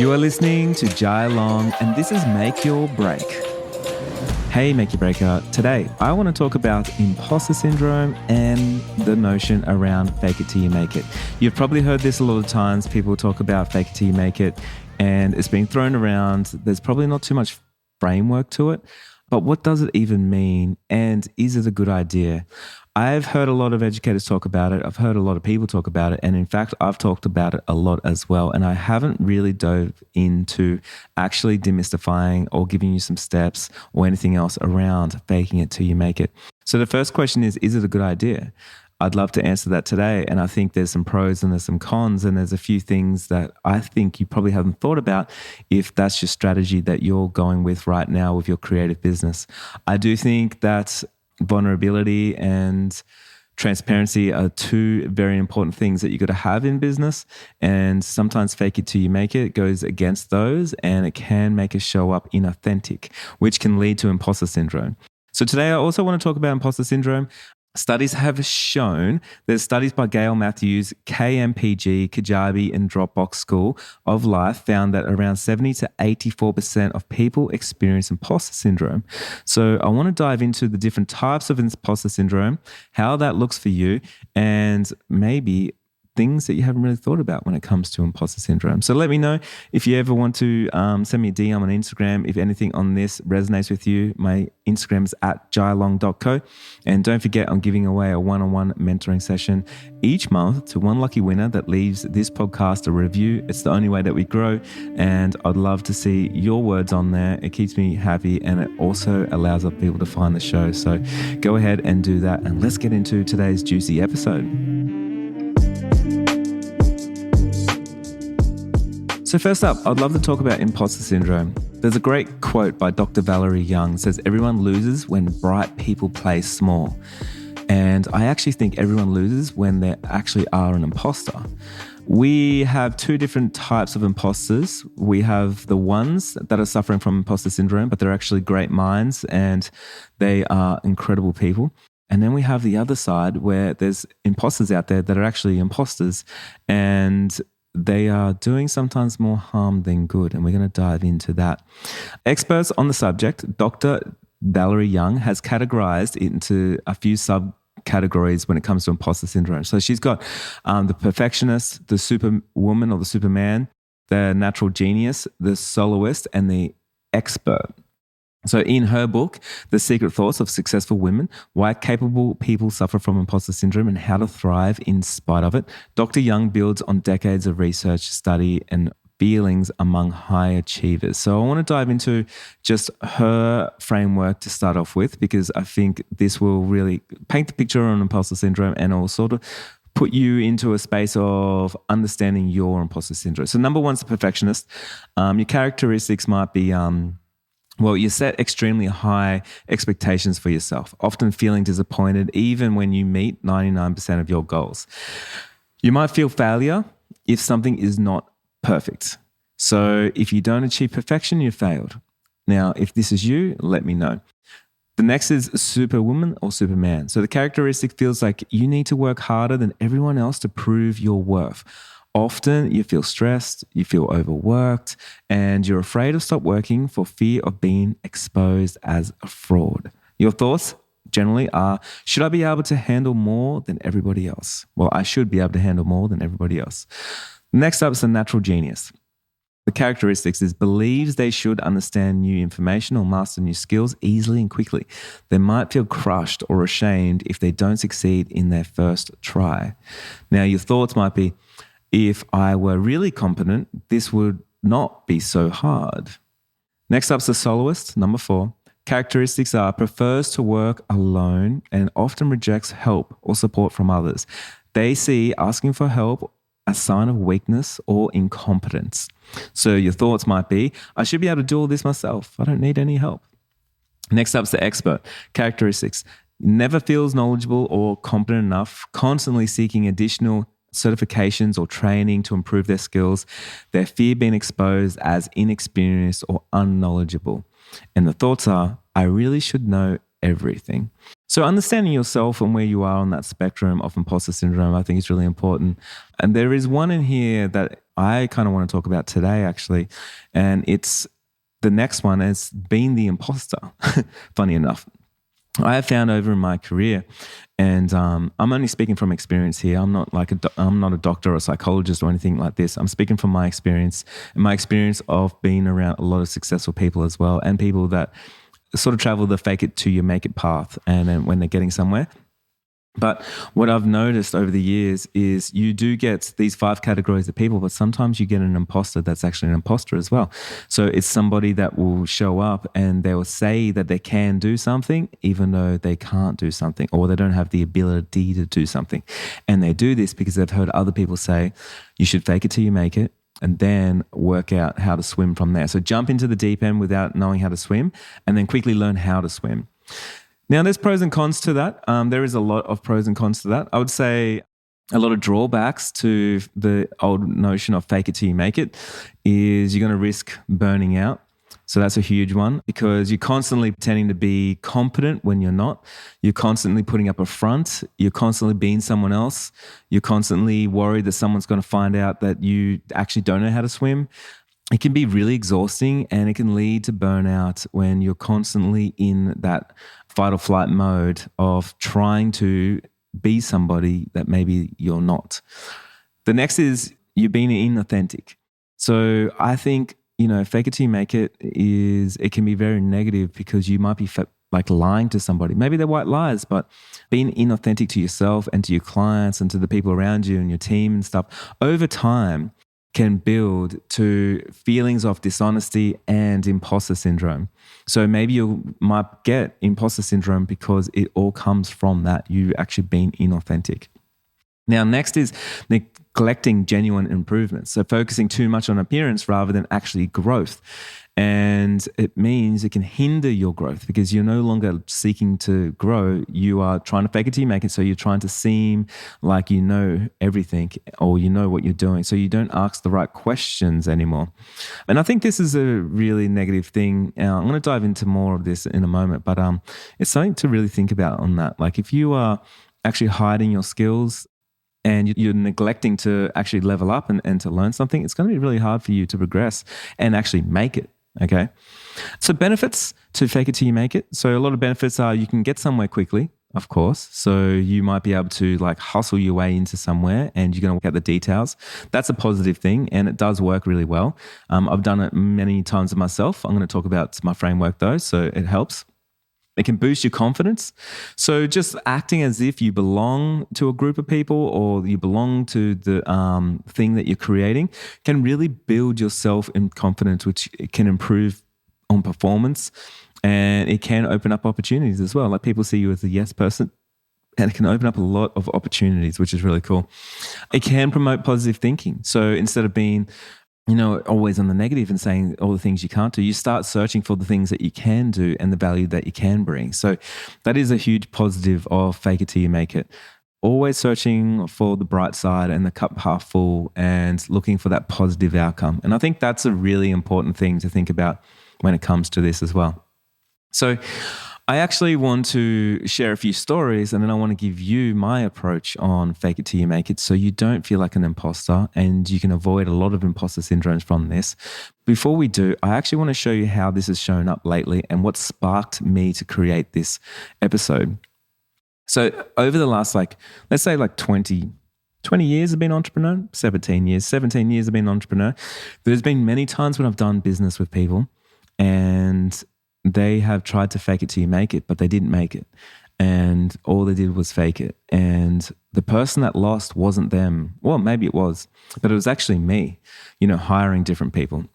You are listening to Jai Long, and this is Make Your Break. Hey, Make Your Breaker. Today, I want to talk about imposter syndrome and the notion around fake it till you make it. You've probably heard this a lot of times. People talk about fake it till you make it, and it's been thrown around. There's probably not too much framework to it, but what does it even mean? And is it a good idea? I've heard a lot of educators talk about it. I've heard a lot of people talk about it. And in fact, I've talked about it a lot as well. And I haven't really dove into actually demystifying or giving you some steps or anything else around faking it till you make it. So the first question is it a good idea? I'd love to answer that today. And I think there's some pros and there's some cons. And there's a few things that I think you probably haven't thought about if that's your strategy that you're going with right now with your creative business. I do think that vulnerability and transparency are two very important things that you got to have in business. And sometimes fake it till you make it goes against those, and it can make us show up inauthentic, which can lead to imposter syndrome. So today I also want to talk about imposter syndrome. Studies have shown, there's studies by Gail Matthews, KMPG, Kajabi, and Dropbox School of Life found that around 70 to 84% of people experience imposter syndrome. So I want to dive into the different types of imposter syndrome, how that looks for you, and maybe things that you haven't really thought about when it comes to imposter syndrome. So let me know if you ever want to send me a DM on Instagram. If anything on this resonates with you, my Instagram is @jailong.co. And don't forget, I'm giving away a one-on-one mentoring session each month to one lucky winner that leaves this podcast a review. It's the only way that we grow. And I'd love to see your words on there. It keeps me happy, and it also allows other people to find the show. So go ahead and do that. And let's get into today's juicy episode. So first up, I'd love to talk about imposter syndrome. There's a great quote by Dr. Valerie Young. It says, everyone loses when bright people play small. And I actually think everyone loses when they actually are an imposter. We have two different types of imposters. We have the ones that are suffering from imposter syndrome, but they're actually great minds and they are incredible people. And then we have the other side where there's imposters out there that are actually imposters, and they are doing sometimes more harm than good, and we're going to dive into that. Experts on the subject, Dr. Valerie Young, has categorized it into a few subcategories when it comes to imposter syndrome. So she's got the perfectionist, the superwoman or the superman, the natural genius, the soloist, and the expert. So in her book, The Secret Thoughts of Successful Women, Why Capable People Suffer from Imposter Syndrome and How to Thrive in Spite of It, Dr. Young builds on decades of research, study, and feelings among high achievers. So I want to dive into just her framework to start off with, because I think this will really paint the picture on imposter syndrome and will sort of put you into a space of understanding your imposter syndrome. So number one is the perfectionist. Your characteristics might be well, you set extremely high expectations for yourself, often feeling disappointed even when you meet 99% of your goals. You might feel failure if something is not perfect. So if you don't achieve perfection, you failed. Now, if this is you, let me know. The next is superwoman or superman. So the characteristic feels like you need to work harder than everyone else to prove your worth. Often you feel stressed, you feel overworked, and you're afraid to stop working for fear of being exposed as a fraud. Your thoughts generally are, should I be able to handle more than everybody else? Well, I should be able to handle more than everybody else. Next up is the natural genius. The characteristics is believes they should understand new information or master new skills easily and quickly. They might feel crushed or ashamed if they don't succeed in their first try. Now, your thoughts might be, if I were really competent, this would not be so hard. Next up is the soloist, number 4. Characteristics are prefers to work alone and often rejects help or support from others. They see asking for help a sign of weakness or incompetence. So your thoughts might be, I should be able to do all this myself. I don't need any help. Next up is the expert. Characteristics, never feels knowledgeable or competent enough, constantly seeking additional certifications or training to improve their skills. They fear being exposed as inexperienced or unknowledgeable. And the thoughts are, I really should know everything. So understanding yourself and where you are on that spectrum of imposter syndrome, I think is really important. And there is one in here that I kind of want to talk about today, actually. And it's the next one is being the imposter, funny enough. I have found over in my career, and I'm only speaking from experience here. I'm not a doctor or a psychologist or anything like this. I'm speaking from my experience and my experience of being around a lot of successful people as well, and people that sort of travel the fake it till you make it path, and then when they're getting somewhere. But what I've noticed over the years is you do get these 5 categories of people, but sometimes you get an imposter that's actually an imposter as well. So it's somebody that will show up and they will say that they can do something, even though they can't do something, or they don't have the ability to do something. And they do this because they've heard other people say, you should fake it till you make it, and then work out how to swim from there. So jump into the deep end without knowing how to swim, and then quickly learn how to swim. Now, there's pros and cons to that. There is a lot of pros and cons to that. I would say a lot of drawbacks to the old notion of fake it till you make it is you're going to risk burning out. So that's a huge one, because you're constantly pretending to be competent when you're not. You're constantly putting up a front. You're constantly being someone else. You're constantly worried that someone's going to find out that you actually don't know how to swim. It can be really exhausting, and it can lead to burnout when you're constantly in that fight or flight mode of trying to be somebody that maybe you're not. The next is you're being inauthentic. So I think, fake it till you make it can be very negative, because you might be lying to somebody. Maybe they're white lies, but being inauthentic to yourself and to your clients and to the people around you and your team and stuff over time can build to feelings of dishonesty and imposter syndrome. So maybe you might get imposter syndrome because it all comes from that, you actually being inauthentic. Now, next is neglecting genuine improvements. So focusing too much on appearance rather than actually growth. And it means it can hinder your growth, because you're no longer seeking to grow. You are trying to fake it till you make it. So you're trying to seem like you know everything, or you know what you're doing. So you don't ask the right questions anymore. And I think this is a really negative thing. I'm going to dive into more of this in a moment, but it's something to really think about on that. Like, if you are actually hiding your skills and you're neglecting to actually level up and to learn something, it's going to be really hard for you to progress and actually make it. Okay. So benefits to fake it till you make it. So a lot of benefits are you can get somewhere quickly, of course. So you might be able to hustle your way into somewhere, and you're going to work out the details. That's a positive thing, and it does work really well. I've done it many times myself. I'm going to talk about my framework though, so it helps. It can boost your confidence. So just acting as if you belong to a group of people, or you belong to the thing that you're creating, can really build yourself in confidence, which can improve on performance, and it can open up opportunities as well. Like, people see you as a yes person, and it can open up a lot of opportunities, which is really cool. It can promote positive thinking. So instead of being always on the negative and saying all the things you can't do, you start searching for the things that you can do and the value that you can bring. So that is a huge positive of fake it till you make it. Always searching for the bright side and the cup half full, and looking for that positive outcome. And I think that's a really important thing to think about when it comes to this as well. So I actually want to share a few stories, and then I want to give you my approach on fake it till you make it, so you don't feel like an imposter and you can avoid a lot of imposter syndromes from this. Before we do, I actually want to show you how this has shown up lately and what sparked me to create this episode. So over the last, let's say 20 years I've been an entrepreneur, 17 years I've been an entrepreneur. There's been many times when I've done business with people and they have tried to fake it till you make it, but they didn't make it. And all they did was fake it. And the person that lost wasn't them. Well, maybe it was, but it was actually me, hiring different people.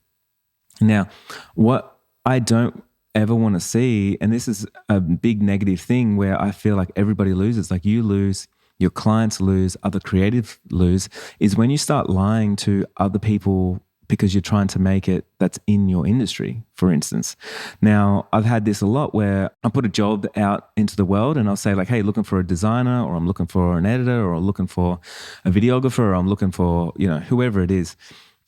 Now, what I don't ever want to see, and this is a big negative thing where I feel like everybody loses, like you lose, your clients lose, other creatives lose, is when you start lying to other people because you're trying to make it that's in your industry, for instance. Now, I've had this a lot where I put a job out into the world and I'll say hey, looking for a designer, or I'm looking for an editor, or I'm looking for a videographer, or I'm looking for, whoever it is.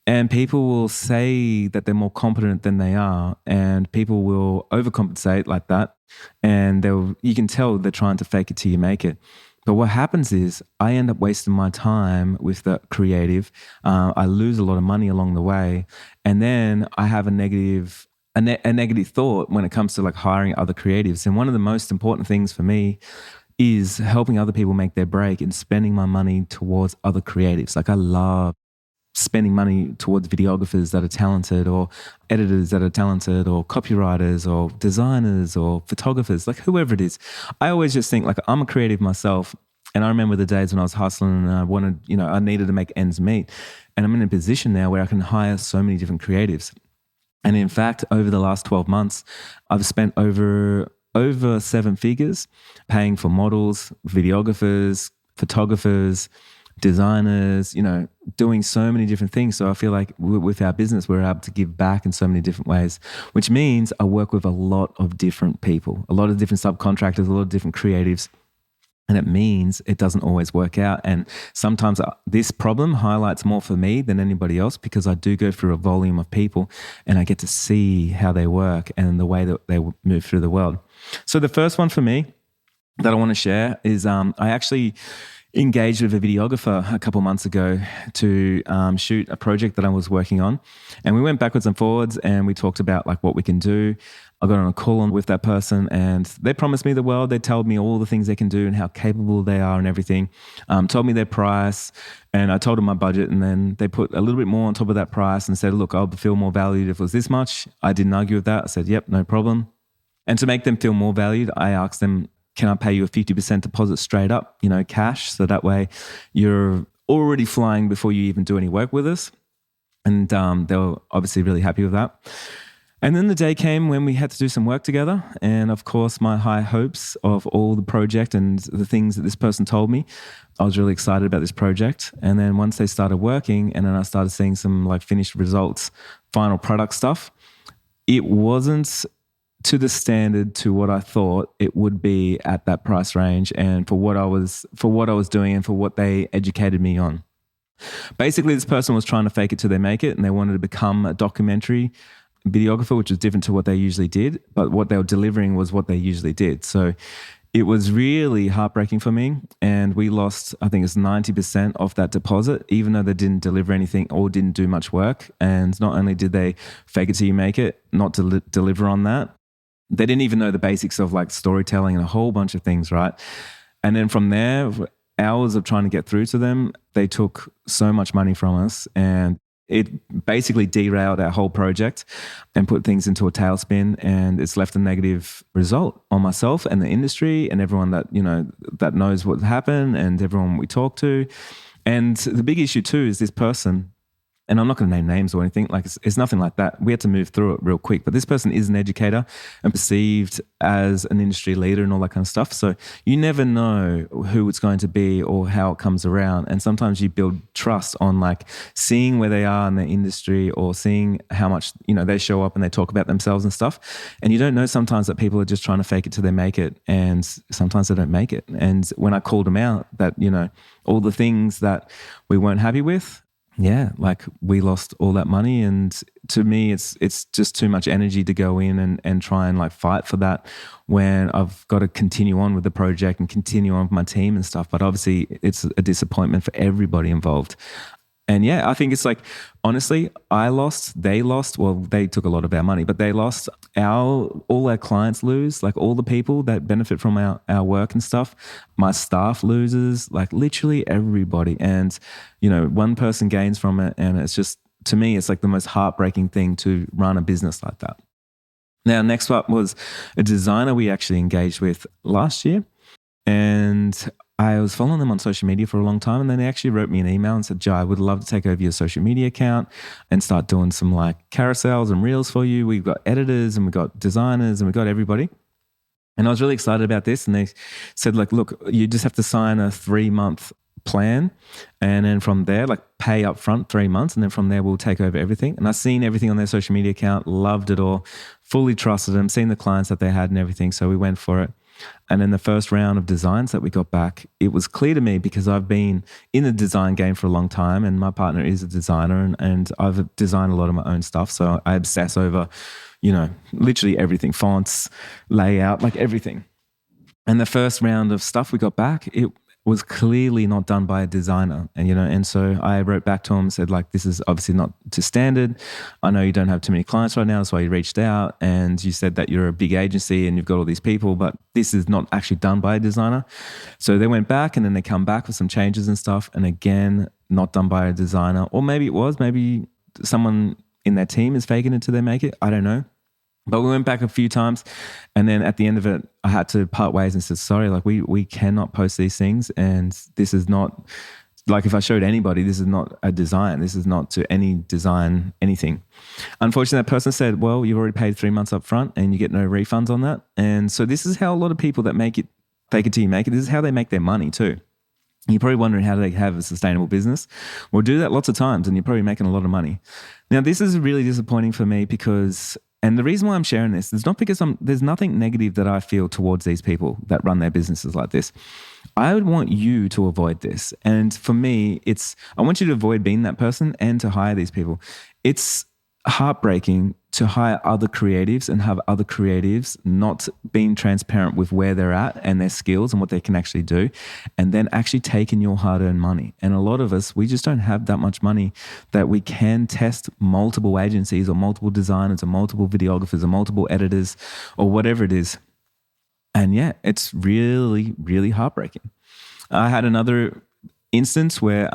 And people will say that they're more competent than they are, and people will overcompensate like that. And you can tell they're trying to fake it till you make it. But what happens is I end up wasting my time with the creative. I lose a lot of money along the way. And then I have a negative thought when it comes to like hiring other creatives. And one of the most important things for me is helping other people make their break and spending my money towards other creatives. Like I love spending money towards videographers that are talented, or editors that are talented, or copywriters, or designers, or photographers, like whoever it is. I always just think like I'm a creative myself. And I remember the days when I was hustling and I wanted, I needed to make ends meet. And I'm in a position now where I can hire so many different creatives. And in fact, over the last 12 months, I've spent over 7 figures paying for models, videographers, photographers, designers, doing so many different things. So I feel like with our business, we're able to give back in so many different ways, which means I work with a lot of different people, a lot of different subcontractors, a lot of different creatives. And it means it doesn't always work out. And sometimes this problem highlights more for me than anybody else, because I do go through a volume of people and I get to see how they work and the way that they move through the world. So the first one for me that I want to share is I actually engaged with a videographer a couple months ago to shoot a project that I was working on. And we went backwards and forwards and we talked about like what we can do. I got on a call with that person and they promised me the world. They told me all the things they can do and how capable they are and everything. Told me their price and I told them my budget, and then they put a little bit more on top of that price and said, look, I'll feel more valued if it was this much. I didn't argue with that. I said, yep, no problem. And to make them feel more valued, I asked them, can I pay you a 50% deposit straight up, cash? So that way you're already flying before you even do any work with us. And they were obviously really happy with that. And then the day came when we had to do some work together. And of course, my high hopes of all the project and the things that this person told me, I was really excited about this project. And then once they started working and then I started seeing some like finished results, final product stuff, it wasn't to the standard to what I thought it would be at that price range and for what I was doing and for what they educated me on. Basically, this person was trying to fake it till they make it, and they wanted to become a documentary videographer, which was different to what they usually did, but what they were delivering was what they usually did. So it was really heartbreaking for me, and we lost, I think it's 90% of that deposit, even though they didn't deliver anything or didn't do much work. And not only did they fake it till you make it, not deliver on that, they didn't even know the basics of like storytelling and a whole bunch of things, right? And then from there, hours of trying to get through to them, they took so much money from us, and it basically derailed our whole project and put things into a tailspin, and it's left a negative result on myself and the industry and everyone that, that knows what happened and everyone we talk to. And the big issue too is this person, and I'm not going to name names or anything, like it's nothing like that. We had to move through it real quick. But this person is an educator and perceived as an industry leader and all that kind of stuff. So you never know who it's going to be or how it comes around. And sometimes you build trust on like seeing where they are in the industry or seeing how much, they show up and they talk about themselves and stuff. And you don't know sometimes that people are just trying to fake it till they make it. And sometimes they don't make it. And when I called them out that, all the things that we weren't happy with, yeah, like we lost all that money. And to me, it's just too much energy to go in and try and like fight for that when I've got to continue on with the project and continue on with my team and stuff. But obviously it's a disappointment for everybody involved. And yeah, I think it's like, honestly, I lost, they lost. Well, they took a lot of our money, but they lost all our clients lose, like all the people that benefit from our work and stuff. My staff loses, like literally everybody. And, one person gains from it. And it's just, to me, it's like the most heartbreaking thing to run a business like that. Now, next up was a designer we actually engaged with last year. And I was following them on social media for a long time, and then they actually wrote me an email and said, Joe, I would love to take over your social media account and start doing some like carousels and reels for you. We've got editors and we've got designers and we've got everybody. And I was really excited about this. And they said, like, look, you just have to sign a 3-month plan. And then from there, like pay up front 3 months. And then from there, we'll take over everything. And I've seen everything on their social media account, loved it all, fully trusted them, seen the clients that they had and everything. So we went for it. And in the first round of designs that we got back, it was clear to me, because I've been in the design game for a long time and my partner is a designer and I've designed a lot of my own stuff. So I obsess over, literally everything, fonts, layout, like everything. And the first round of stuff we got back, it was clearly not done by a designer. And so I wrote back to him and said, like, this is obviously not to standard. I know you don't have too many clients right now. That's why you reached out. And you said that you're a big agency and you've got all these people, but this is not actually done by a designer. So they went back and then they come back with some changes and stuff. And again, not done by a designer. Or maybe it was, maybe someone in their team is faking it till they make it. I don't know. But we went back a few times, and then at the end of it, I had to part ways and said, sorry, like we cannot post these things, and this is not, like if I showed anybody, this is not a design. This is not to any design, anything. Unfortunately, that person said, well, you've already paid 3 months up front and you get no refunds on that. And so this is how a lot of people that make it, fake it till you make it, this is how they make their money too. You're probably wondering how do they have a sustainable business? We'll do that lots of times and you're probably making a lot of money. Now, this is really disappointing for me because, and the reason why I'm sharing this is not because there's nothing negative that I feel towards these people that run their businesses like this. I would want you to avoid this. And for me, I want you to avoid being that person and to hire these people. It's heartbreaking to hire other creatives and have other creatives not being transparent with where they're at and their skills and what they can actually do, and then actually taking your hard-earned money. And a lot of us, we just don't have that much money that we can test multiple agencies or multiple designers or multiple videographers or multiple editors or whatever it is. And yeah, it's really, really heartbreaking. I had another instance where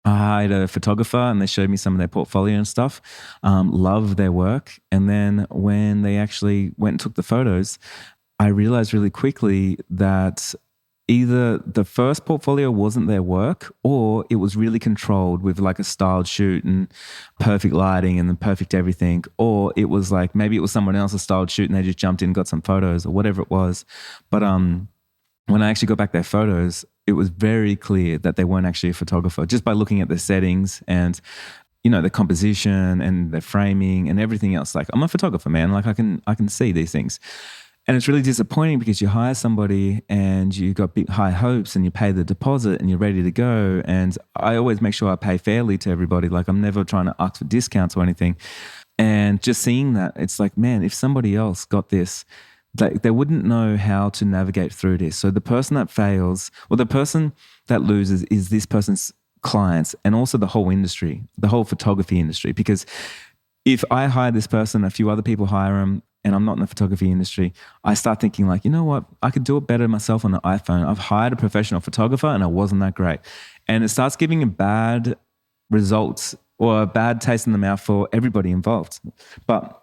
I hired a photographer and they showed me some of their portfolio and stuff, loved their work. And then when they actually went and took the photos, I realized really quickly that either the first portfolio wasn't their work or it was really controlled with like a styled shoot and perfect lighting and the perfect everything. Or it was like, maybe it was someone else's styled shoot and they just jumped in and got some photos or whatever it was. But when I actually got back their photos, it was very clear that they weren't actually a photographer just by looking at the settings and, the composition and the framing and everything else. Like, I'm a photographer, man. Like I can see these things. And it's really disappointing because you hire somebody and you got big high hopes and you pay the deposit and you're ready to go. And I always make sure I pay fairly to everybody. Like I'm never trying to ask for discounts or anything. And just seeing that, it's like, man, if somebody else got this, they wouldn't know how to navigate through this. So the person that fails or the person that loses is this person's clients and also the whole industry, the whole photography industry. Because if I hire this person, a few other people hire them, and I'm not in the photography industry, I start thinking like, you know what? I could do it better myself on an iPhone. I've hired a professional photographer and I wasn't that great. And it starts giving a bad results or a bad taste in the mouth for everybody involved. But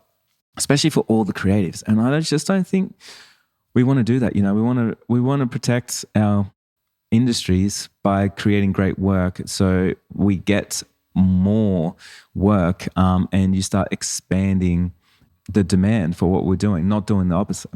especially for all the creatives. And I just don't think we want to do that. We want to protect our industries by creating great work so we get more work and you start expanding the demand for what we're doing, not doing the opposite.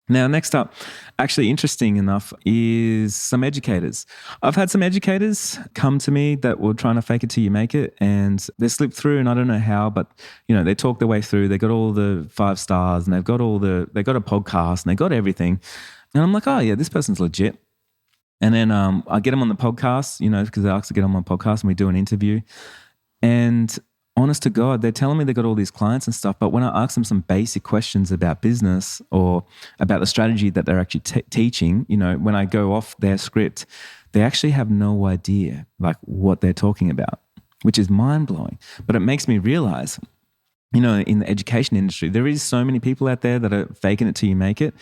Now, next up, actually interesting enough, is some educators. I've had some educators come to me that were trying to fake it till you make it, and they slipped through, and I don't know how, but they talked their way through. They got all the 5 stars, and they got a podcast, and they got everything. And I'm like, oh yeah, this person's legit. And then I get them on the podcast, because they asked to get on my podcast, and we do an interview. And honest to God, they're telling me they got all these clients and stuff, but when I ask them some basic questions about business or about the strategy that they're actually teaching, when I go off their script, they actually have no idea like what they're talking about, which is mind-blowing. But it makes me realize, in the education industry, there is so many people out there that are faking it till you make it.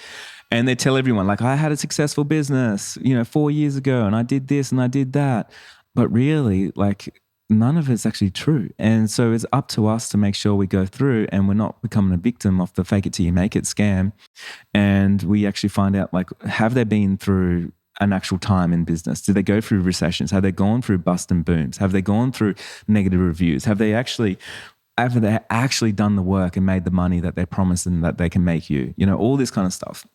And they tell everyone like, I had a successful business, 4 years ago, and I did this and I did that. But really, like, none of it's actually true. And so it's up to us to make sure we go through and we're not becoming a victim of the fake it till you make it scam. And we actually find out, like, have they been through an actual time in business? Did they go through recessions? Have they gone through bust and booms? Have they gone through negative reviews? Have they actually done the work and made the money that they promised and that they can make you? All this kind of stuff.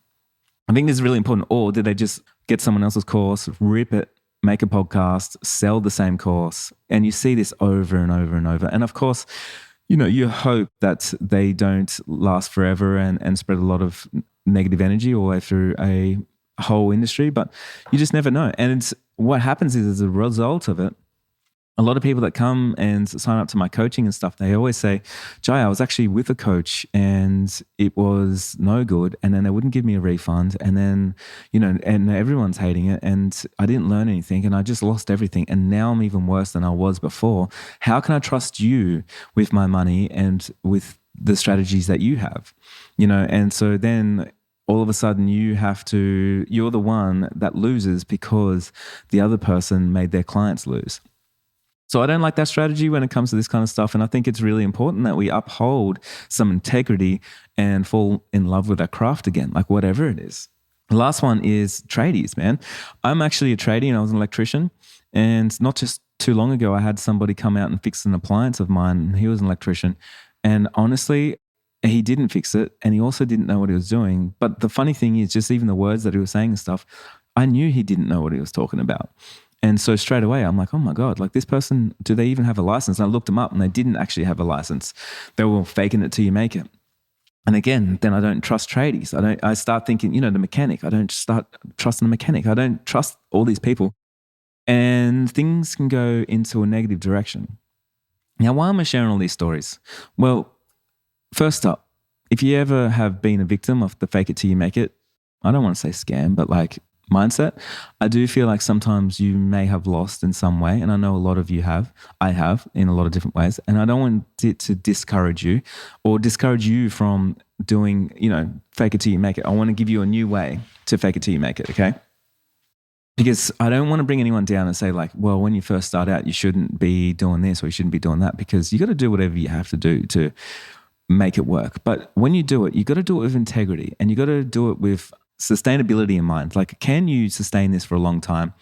I think this is really important. Or did they just get someone else's course, rip it, make a podcast, sell the same course? And you see this over and over and over. And of course, you hope that they don't last forever and spread a lot of negative energy all the way through a whole industry, but you just never know. And what happens is, as a result of it, A lot of people that come and sign up to my coaching and stuff, they always say, Jai, I was actually with a coach and it was no good. And then they wouldn't give me a refund. And then, and everyone's hating it. And I didn't learn anything and I just lost everything. And now I'm even worse than I was before. How can I trust you with my money and with the strategies that you have? And so then all of a sudden you're the one that loses because the other person made their clients lose. So I don't like that strategy when it comes to this kind of stuff. And I think it's really important that we uphold some integrity and fall in love with our craft again, like whatever it is. The last one is tradies, man. I'm actually a tradie and I was an electrician. And not just too long ago, I had somebody come out and fix an appliance of mine. And he was an electrician. And honestly, he didn't fix it. And he also didn't know what he was doing. But the funny thing is, just even the words that he was saying and stuff, I knew he didn't know what he was talking about. And so straight away, I'm like, oh my God, like this person, do they even have a license? And I looked them up and they didn't actually have a license. They were faking it till you make it. And again, then I don't trust tradies. I start thinking, the mechanic. I don't start trusting the mechanic. I don't trust all these people. And things can go into a negative direction. Now, why am I sharing all these stories? Well, first up, if you ever have been a victim of the fake it till you make it, I don't want to say scam, but like mindset, I do feel like sometimes you may have lost in some way. And I know a lot of you have. I have in a lot of different ways. And I don't want it to discourage you or discourage you from doing, fake it till you make it. I want to give you a new way to fake it till you make it, okay? Because I don't want to bring anyone down and say like, well, when you first start out, you shouldn't be doing this or you shouldn't be doing that, because you got to do whatever you have to do to make it work. But when you do it, you got to do it with integrity and you got to do it with sustainability in mind. Like, can you sustain this for a long time?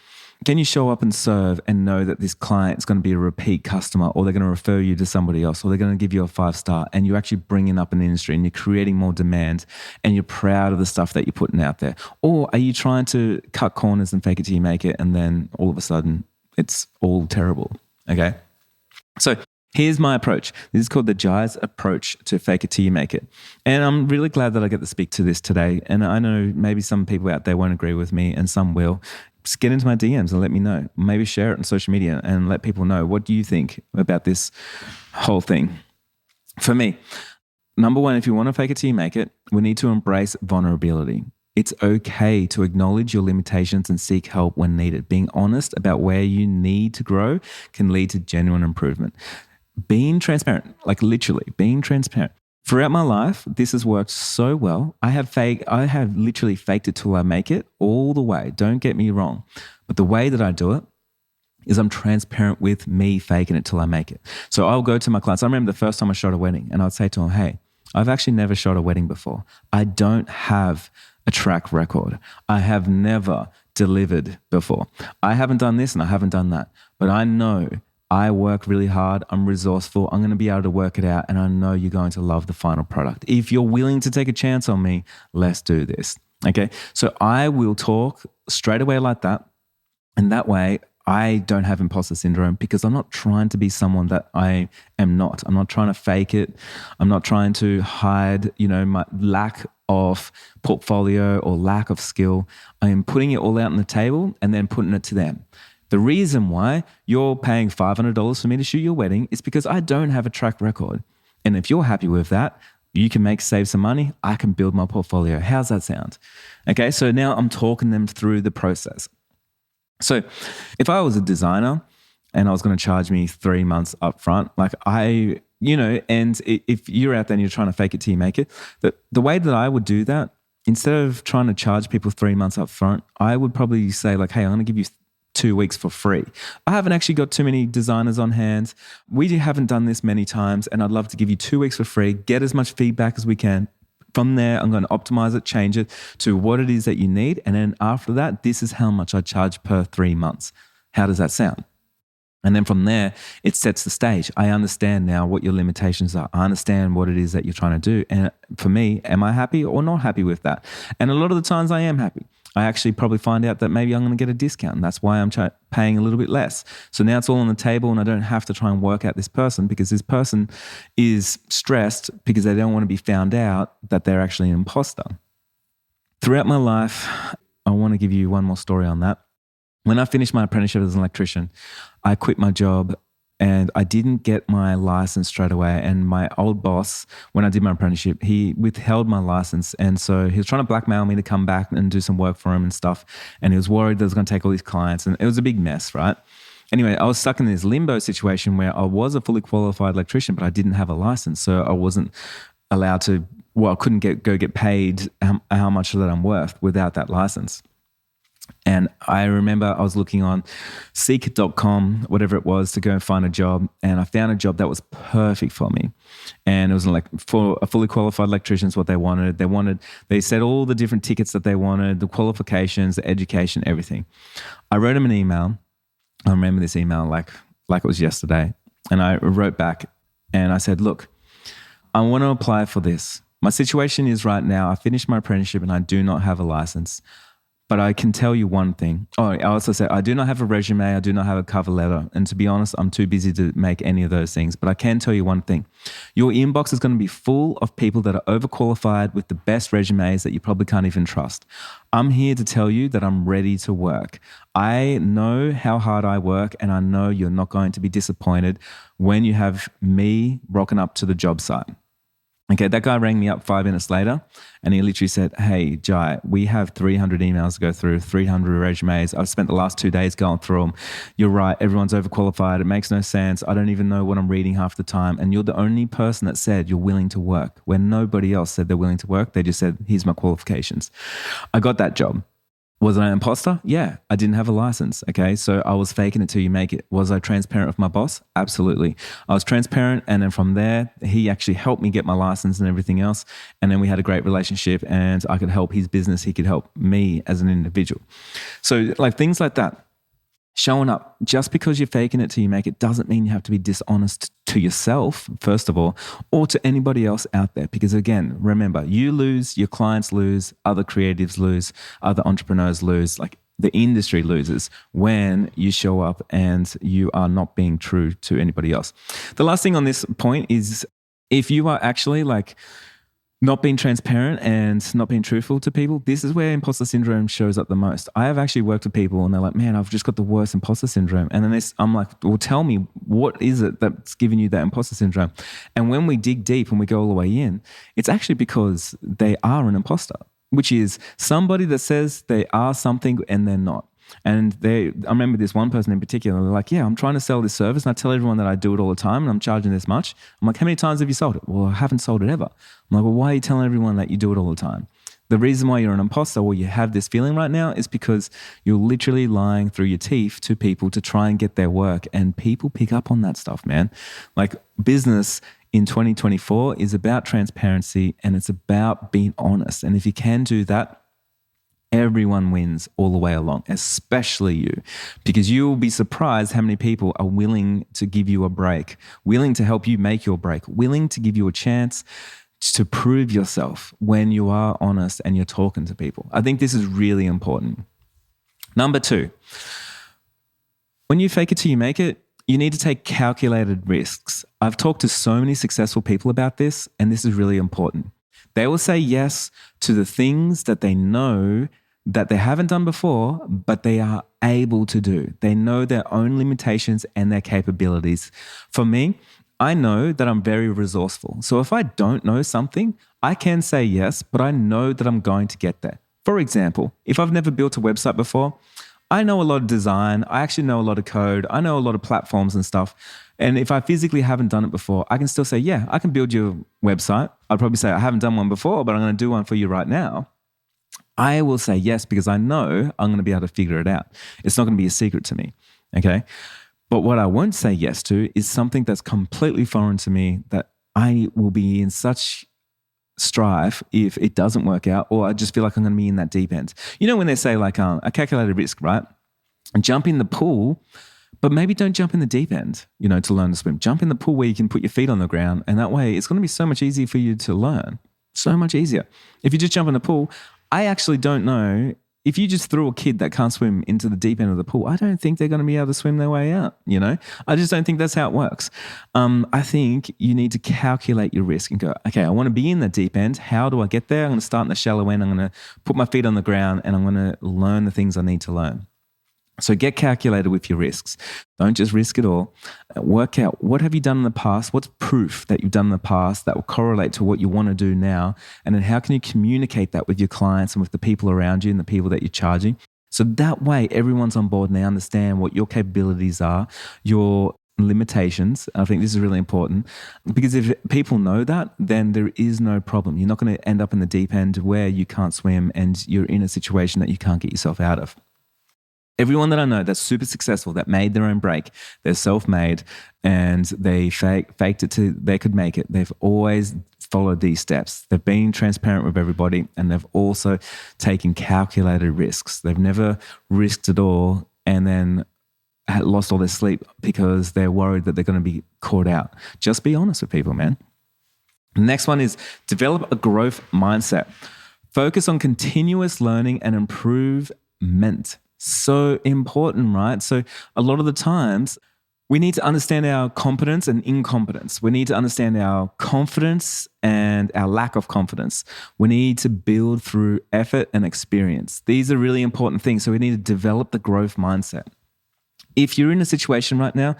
Can you show up and serve and know that this client is going to be a repeat customer, or they're going to refer you to somebody else, or they're going to give you a 5-star, and you're actually bringing up an industry and you're creating more demand and you're proud of the stuff that you're putting out there? Or are you trying to cut corners and fake it till you make it, and then all of a sudden it's all terrible? Okay. So here's my approach. This is called the Jai's approach to fake it till you make it. And I'm really glad that I get to speak to this today. And I know maybe some people out there won't agree with me and some will. Just get into my DMs and let me know. Maybe share it on social media and let people know, what do you think about this whole thing? For me, number one, if you want to fake it till you make it, we need to embrace vulnerability. It's okay to acknowledge your limitations and seek help when needed. Being honest about where you need to grow can lead to genuine improvement. Being transparent, like literally being transparent. Throughout my life, this has worked so well. I have literally faked it till I make it all the way. Don't get me wrong. But the way that I do it is I'm transparent with me faking it till I make it. So I'll go to my clients. I remember the first time I shot a wedding and I'd say to them, hey, I've actually never shot a wedding before. I don't have a track record. I have never delivered before. I haven't done this and I haven't done that. But I know I work really hard. I'm resourceful. I'm going to be able to work it out. And I know you're going to love the final product. If you're willing to take a chance on me, let's do this. Okay. So I will talk straight away like that. And that way I don't have imposter syndrome, because I'm not trying to be someone that I am not. I'm not trying to fake it. I'm not trying to hide, my lack of portfolio or lack of skill. I am putting it all out on the table and then putting it to them. The reason why you're paying $500 for me to shoot your wedding is because I don't have a track record. And if you're happy with that, you can save some money. I can build my portfolio. How's that sound? Okay, so now I'm talking them through the process. So if I was a designer and I was going to charge me 3 months up front, and if you're out there and you're trying to fake it till you make it, the way that I would do that, instead of trying to charge people 3 months up front, I would probably say like, hey, I'm going to give you 2 weeks for free. I haven't actually got too many designers on hand. We haven't done this many times, and I'd love to give you 2 weeks for free, get as much feedback as we can. From there, I'm going to optimize it, change it to what it is that you need. And then after that, this is how much I charge per 3 months. How does that sound? And then from there, it sets the stage. I understand now what your limitations are. I understand what it is that you're trying to do. And for me, am I happy or not happy with that? And a lot of the times I am happy. I actually probably find out that maybe I'm going to get a discount, and that's why I'm paying a little bit less. So now it's all on the table, and I don't have to try and work out this person, because this person is stressed because they don't want to be found out that they're actually an imposter. Throughout my life, I want to give you one more story on that. When I finished my apprenticeship as an electrician, I quit my job and I didn't get my license straight away. And my old boss, when I did my apprenticeship, he withheld my license. And so he was trying to blackmail me to come back and do some work for him and stuff. And he was worried that I was going to take all these clients, and it was a big mess, right? Anyway, I was stuck in this limbo situation where I was a fully qualified electrician, but I didn't have a license. So I wasn't allowed to, I couldn't go get paid how much that I'm worth without that license. And I remember I was looking on seek.com, whatever it was, to go and find a job. And I found a job that was perfect for me. And it was like for a fully qualified electrician is what they wanted. They said all the different tickets that they wanted, the qualifications, the education, everything. I wrote them an email. I remember this email like it was yesterday. And I wrote back and I said, look, I want to apply for this. My situation is right now, I finished my apprenticeship and I do not have a license. But I can tell you one thing. Oh, I also said, I do not have a resume. I do not have a cover letter. And to be honest, I'm too busy to make any of those things. But I can tell you one thing. Your inbox is going to be full of people that are overqualified with the best resumes that you probably can't even trust. I'm here to tell you that I'm ready to work. I know how hard I work, and I know you're not going to be disappointed when you have me rocking up to the job site. Okay, that guy rang me up 5 minutes later and he literally said, hey, Jai, we have 300 emails to go through, 300 resumes. I've spent the last 2 days going through them. You're right, everyone's overqualified. It makes no sense. I don't even know what I'm reading half the time. And you're the only person that said you're willing to work, when nobody else said they're willing to work. They just said, here's my qualifications. I got that job. Was I an imposter? Yeah, I didn't have a license. Okay, so I was faking it till you make it. Was I transparent with my boss? Absolutely. I was transparent, and then from there, he actually helped me get my license and everything else. And then we had a great relationship, and I could help his business. He could help me as an individual. So like things like that. Showing up, just because you're faking it till you make it doesn't mean you have to be dishonest to yourself, first of all, or to anybody else out there. Because again, remember, you lose, your clients lose, other creatives lose, other entrepreneurs lose, like the industry loses when you show up and you are not being true to anybody else. The last thing on this point is if you are actually like not being transparent and not being truthful to people, this is where imposter syndrome shows up the most. I have actually worked with people and they're like, man, I've just got the worst imposter syndrome. And then I'm like, well, tell me, what is it that's giving you that imposter syndrome? And when we dig deep and we go all the way in, it's actually because they are an imposter, which is somebody that says they are something and they're not. And I remember this one person in particular, they're like, yeah, I'm trying to sell this service and I tell everyone that I do it all the time and I'm charging this much. I'm like, how many times have you sold it? Well, I haven't sold it ever. I'm like, well, why are you telling everyone that you do it all the time? The reason why you're an imposter or you have this feeling right now is because you're literally lying through your teeth to people to try and get their work. And people pick up on that stuff, man. Like business in 2024 is about transparency and it's about being honest. And if you can do that, everyone wins all the way along, especially you, because you will be surprised how many people are willing to give you a break, willing to help you make your break, willing to give you a chance to prove yourself when you are honest and you're talking to people. I think this is really important. Number 2, when you fake it till you make it, you need to take calculated risks. I've talked to so many successful people about this, and this is really important. They will say yes to the things that they know that they haven't done before, but they are able to do. They know their own limitations and their capabilities. For me, I know that I'm very resourceful. So if I don't know something, I can say yes, but I know that I'm going to get there. For example, if I've never built a website before, I know a lot of design. I actually know a lot of code. I know a lot of platforms and stuff. And if I physically haven't done it before, I can still say, yeah, I can build your website. I'd probably say I haven't done one before, but I'm going to do one for you right now. I will say yes because I know I'm going to be able to figure it out. It's not going to be a secret to me, okay? But what I won't say yes to is something that's completely foreign to me that I will be in such strife if it doesn't work out, or I just feel like I'm going to be in that deep end. You know when they say like a calculated risk, right? Jump in the pool, but maybe don't jump in the deep end, to learn to swim. Jump in the pool where you can put your feet on the ground, and that way it's going to be so much easier for you to learn. So much easier. If you just jump in the pool, I actually don't know. If you just threw a kid that can't swim into the deep end of the pool, I don't think they're going to be able to swim their way out, I just don't think that's how it works. I think you need to calculate your risk and go, okay, I want to be in the deep end. How do I get there? I'm going to start in the shallow end. I'm going to put my feet on the ground and I'm going to learn the things I need to learn. So get calculated with your risks. Don't just risk it all. Work out what have you done in the past? What's proof that you've done in the past that will correlate to what you want to do now? And then how can you communicate that with your clients and with the people around you and the people that you're charging? So that way everyone's on board and they understand what your capabilities are, your limitations. I think this is really important because if people know that, then there is no problem. You're not going to end up in the deep end where you can't swim and you're in a situation that you can't get yourself out of. Everyone that I know that's super successful, that made their own break, they're self-made and they faked it till they could make it. They've always followed these steps. They've been transparent with everybody and they've also taken calculated risks. They've never risked it all and then lost all their sleep because they're worried that they're going to be caught out. Just be honest with people, man. The next one is develop a growth mindset. Focus on continuous learning and improvement. So important, right? So a lot of the times we need to understand our competence and incompetence. We need to understand our confidence and our lack of confidence. We need to build through effort and experience. These are really important things. So we need to develop the growth mindset. If you're in a situation right now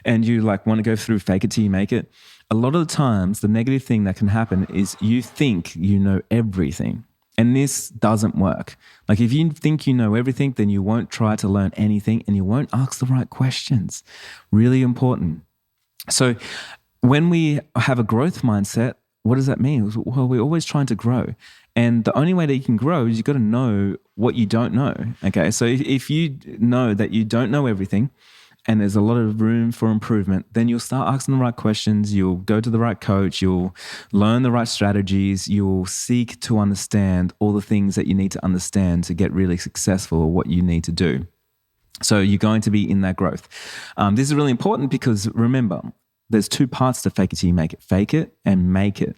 and you want to go through fake it till you make it, a lot of the times the negative thing that can happen is you think you know everything. And this doesn't work. If you think you know everything, then you won't try to learn anything and you won't ask the right questions. Really important. So when we have a growth mindset, what does that mean? Well, we're always trying to grow. And the only way that you can grow is you've got to know what you don't know. Okay. So if you know that you don't know everything, and there's a lot of room for improvement, then you'll start asking the right questions, you'll go to the right coach, you'll learn the right strategies, you'll seek to understand all the things that you need to understand to get really successful at what you need to do. So you're going to be in that growth. This is really important because remember, there's two parts to fake it till you make it. Fake it and make it.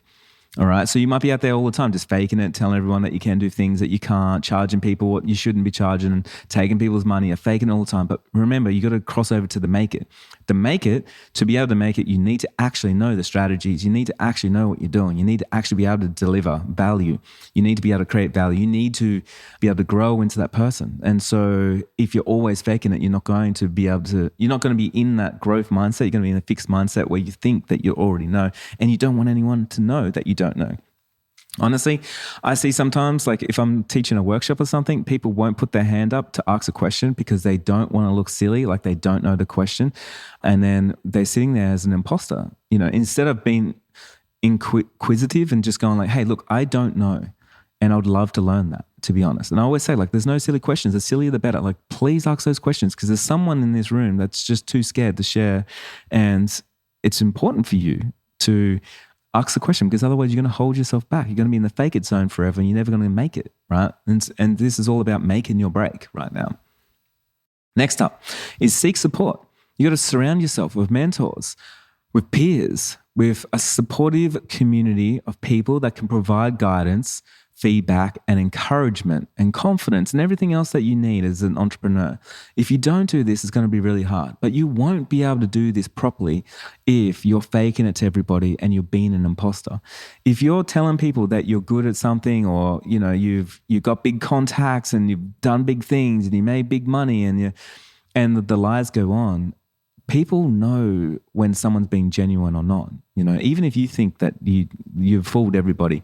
All right. So you might be out there all the time just faking it, telling everyone that you can do things that you can't, charging people what you shouldn't be charging, and taking people's money, and faking it all the time. But remember, you got to cross over to the make it. The make it, to be able to make it, you need to actually know the strategies. You need to actually know what you're doing. You need to actually be able to deliver value. You need to be able to create value. You need to be able to grow into that person. And so if you're always faking it, you're not going to be in that growth mindset. You're going to be in a fixed mindset where you think that you already know, and you don't want anyone to know that you don't know. Honestly, I see sometimes if I'm teaching a workshop or something, people won't put their hand up to ask a question because they don't want to look silly, like they don't know the question. And then they're sitting there as an imposter, instead of being inquisitive and just going hey, look, I don't know. And I would love to learn that, to be honest. And I always say there's no silly questions. The sillier, the better. Please ask those questions because there's someone in this room that's just too scared to share. And it's important for you to ask the question because otherwise you're going to hold yourself back. You're going to be in the fake it zone forever and you're never going to make it, right? And this is all about making your break right now. Next up is seek support. You got to surround yourself with mentors, with peers, with a supportive community of people that can provide guidance, feedback and encouragement and confidence and everything else that you need as an entrepreneur. If you don't do this, it's going to be really hard. But you won't be able to do this properly if you're faking it to everybody and you're being an imposter. If you're telling people that you're good at something or you've got big contacts and you've done big things and you made big money and the lies go on, people know when someone's being genuine or not. Even if you think that you've fooled everybody,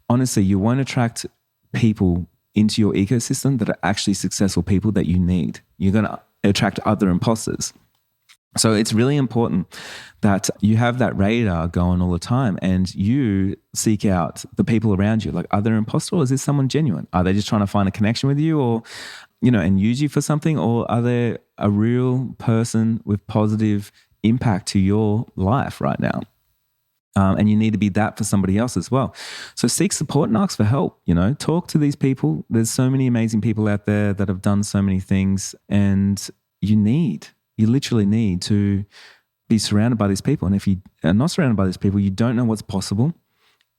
honestly, you won't attract people into your ecosystem that are actually successful people that you need. You're going to attract other imposters. So it's really important that you have that radar going all the time and you seek out the people around you. Are they imposter or is this someone genuine? Are they just trying to find a connection with you or, and use you for something? Or are they a real person with positive impact to your life right now? And you need to be that for somebody else as well. So seek support and ask for help, talk to these people. There's so many amazing people out there that have done so many things and you literally need to be surrounded by these people. And if you are not surrounded by these people, you don't know what's possible.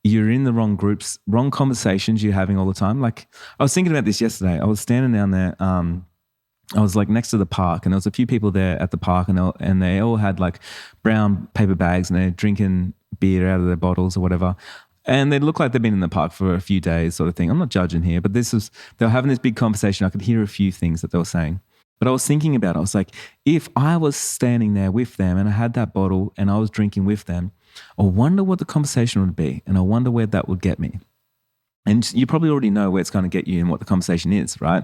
You're in the wrong groups, wrong conversations you're having all the time. I was thinking about this yesterday. I was standing down there, I was next to the park and there was a few people there at the park and they all had brown paper bags and they're drinking beer out of their bottles or whatever. And they looked like they'd been in the park for a few days sort of thing. I'm not judging here, but they were having this big conversation. I could hear a few things that they were saying. But I was thinking about it. I was like, if I was standing there with them and I had that bottle and I was drinking with them, I wonder what the conversation would be. And I wonder where that would get me. And you probably already know where it's going to get you and what the conversation is, right?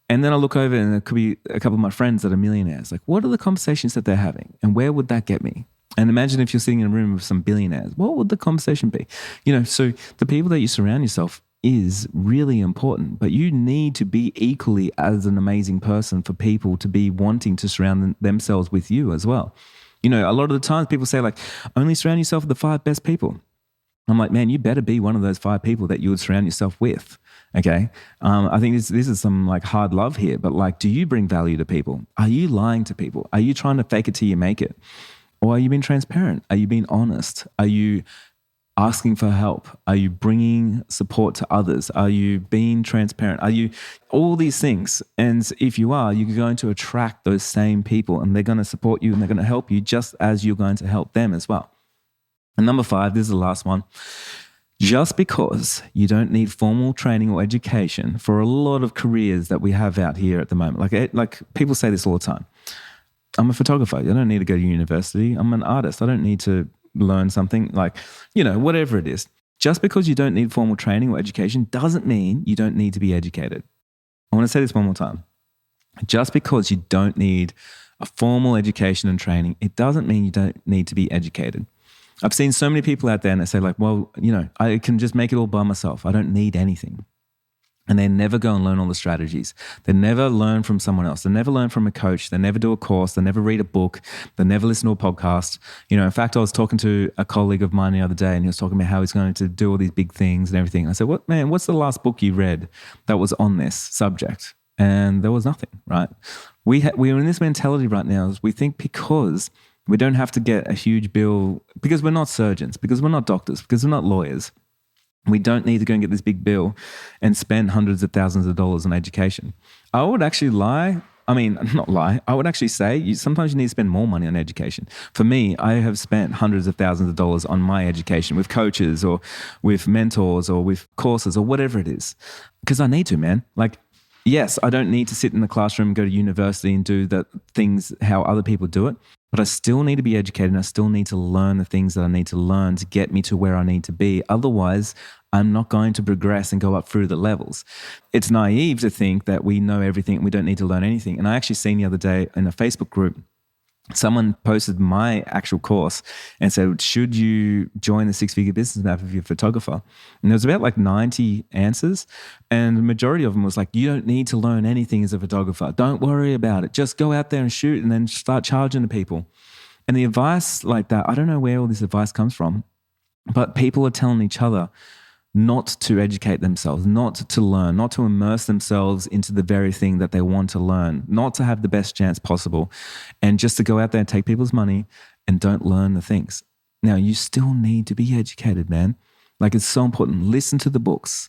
And then I look over and it could be a couple of my friends that are millionaires. Like, what are the conversations that they're having? And where would that get me? And imagine if you're sitting in a room with some billionaires, what would the conversation be? So the people that you surround yourself is really important, but you need to be equally as an amazing person for people to be wanting to surround themselves with you as well. A lot of the times people say like, only surround yourself with the 5 best people. I'm like, man, you better be one of those 5 people that you would surround yourself with. Okay. I think this is some like hard love here, but like, do you bring value to people? Are you lying to people? Are you trying to fake it till you make it? Or are you being transparent? Are you being honest? Are you asking for help? Are you bringing support to others? Are you being transparent? Are you all these things? And if you are, you're going to attract those same people and they're going to support you and they're going to help you just as you're going to help them as well. And number 5, this is the last one. Just because you don't need formal training or education for a lot of careers that we have out here at the moment. Like people say this all the time. I'm a photographer. I don't need to go to university. I'm an artist. I don't need to learn something whatever it is. Just because you don't need formal training or education doesn't mean you don't need to be educated. I want to say this one more time. Just because you don't need a formal education and training, it doesn't mean you don't need to be educated. I've seen so many people out there and they say like, well, I can just make it all by myself. I don't need anything. And they never go and learn all the strategies. They never learn from someone else. They never learn from a coach. They never do a course. They never read a book. They never listen to a podcast. In fact, I was talking to a colleague of mine the other day and he was talking about how he's going to do all these big things and everything. And I said, what's the last book you read that was on this subject? And there was nothing, right? We're in this mentality right now is we think because we don't have to get a huge bill, because we're not surgeons, because we're not doctors, because we're not lawyers, we don't need to go and get this big bill and spend hundreds of thousands of dollars on education. I would actually I would actually say sometimes you need to spend more money on education. For me, I have spent hundreds of thousands of dollars on my education with coaches or with mentors or with courses or whatever it is, because I need to, man. Like, yes, I don't need to sit in the classroom, go to university and do the things how other people do it, but I still need to be educated and I still need to learn the things that I need to learn to get me to where I need to be. Otherwise, I'm not going to progress and go up through the levels. It's naive to think that we know everything and we don't need to learn anything. And I actually seen the other day in a Facebook group, someone posted my actual course and said, should you join the 6-figure business map if you're a photographer? And there was about like 90 answers. And the majority of them was like, you don't need to learn anything as a photographer. Don't worry about it. Just go out there and shoot and then start charging to people. And the advice like that, I don't know where all this advice comes from, but people are telling each other not to educate themselves, not to learn, not to immerse themselves into the very thing that they want to learn, not to have the best chance possible, and just to go out there and take people's money and don't learn the things. Now, you still need to be educated, man. Like, it's so important. Listen to the books.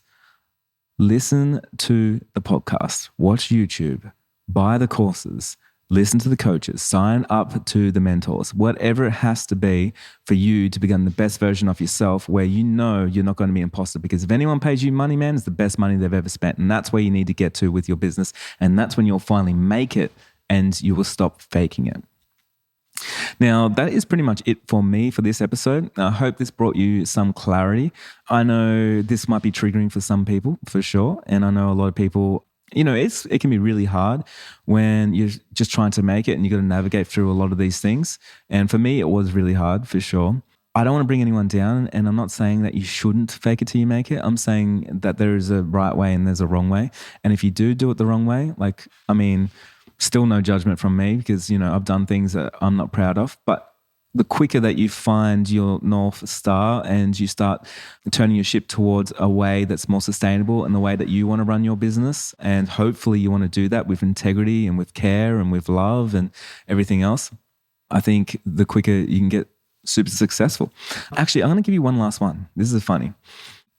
Listen to the podcast. Watch YouTube. Buy the courses. Listen to the coaches, sign up to the mentors, whatever it has to be for you to become the best version of yourself where you know you're not going to be an imposter. Because if anyone pays you money, man, it's the best money they've ever spent. And that's where you need to get to with your business. And that's when you'll finally make it and you will stop faking it. Now, that is pretty much it for me for this episode. I hope this brought you some clarity. I know this might be triggering for some people, for sure. And I know a lot of people, it can be really hard when you're just trying to make it and you got to navigate through a lot of these things. And for me, it was really hard, for sure. I don't want to bring anyone down, and I'm not saying that you shouldn't fake it till you make it. I'm saying that there is a right way and there's a wrong way. And if you do it the wrong way, still no judgment from me because, I've done things that I'm not proud of. But the quicker that you find your North Star and you start turning your ship towards a way that's more sustainable and the way that you want to run your business, and hopefully you want to do that with integrity and with care and with love and everything else, I think the quicker you can get super successful. Actually, I'm going to give you one last one. This is funny.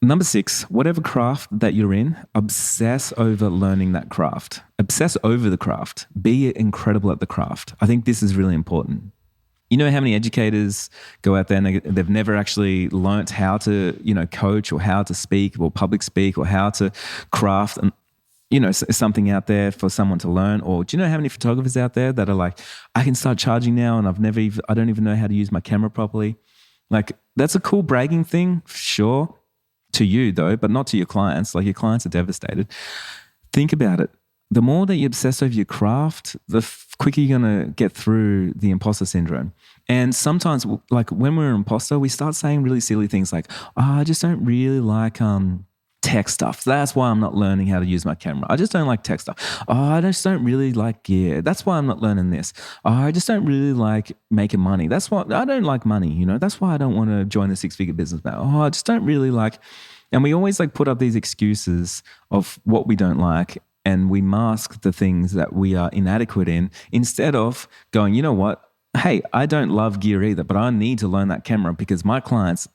Number 6, whatever craft that you're in, obsess over learning that craft. Obsess over the craft. Be incredible at the craft. I think this is really important. You know how many educators go out there and they've never actually learnt how to, coach or how to speak or public speak or how to craft. And something out there for someone to learn? Or do you know how many photographers out there that are like, I can start charging now and I don't even know how to use my camera properly? Like, that's a cool bragging thing, sure, to you though, but not to your clients. Like, your clients are devastated. Think about it. The more that you obsess over your craft, the quicker you're going to get through the imposter syndrome. And sometimes, like when we're an imposter, we start saying really silly things like, I just don't really like tech stuff. That's why I'm not learning how to use my camera. I just don't like tech stuff. I just don't really like gear. That's why I'm not learning this. I just don't really like making money. That's why I don't like money. That's why I don't want to join the 6-figure business now. I just don't really like. And we always like put up these excuses of what we don't like, and we mask the things that we are inadequate in, instead of going, you know what? Hey, I don't love gear either, but I need to learn that camera because my clients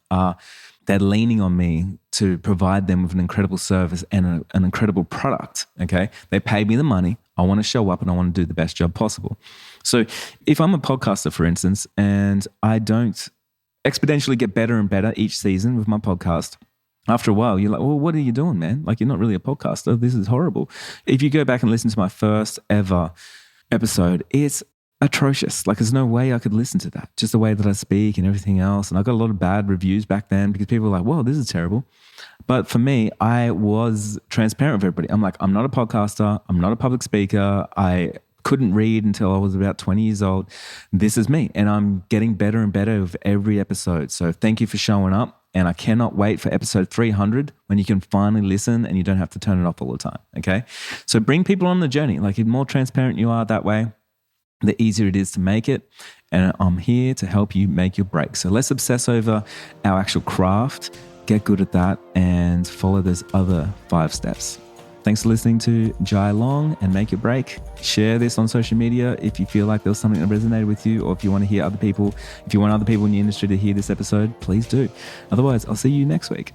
they're leaning on me to provide them with an incredible service and an incredible product, okay? They pay me the money. I want to show up and I want to do the best job possible. So if I'm a podcaster, for instance, and I don't exponentially get better and better each season with my podcast, after a while, you're like, well, what are you doing, man? Like, you're not really a podcaster. This is horrible. If you go back and listen to my first ever episode, it's atrocious. Like, there's no way I could listen to that. Just the way that I speak and everything else. And I got a lot of bad reviews back then because people were like, whoa, this is terrible. But for me, I was transparent with everybody. I'm like, I'm not a podcaster. I'm not a public speaker. I couldn't read until I was about 20 years old. This is me. And I'm getting better and better with every episode. So thank you for showing up. And I cannot wait for episode 300 when you can finally listen and you don't have to turn it off all the time, okay? So bring people on the journey. Like, the more transparent you are that way, the easier it is to make it. And I'm here to help you make your break. So let's obsess over our actual craft, get good at that, and follow those other 5 steps. Thanks for listening to Jai Long and Make Your Break. Share this on social media if you feel like there was something that resonated with you, or if you want to hear other people, if you want other people in the industry to hear this episode, please do. Otherwise, I'll see you next week.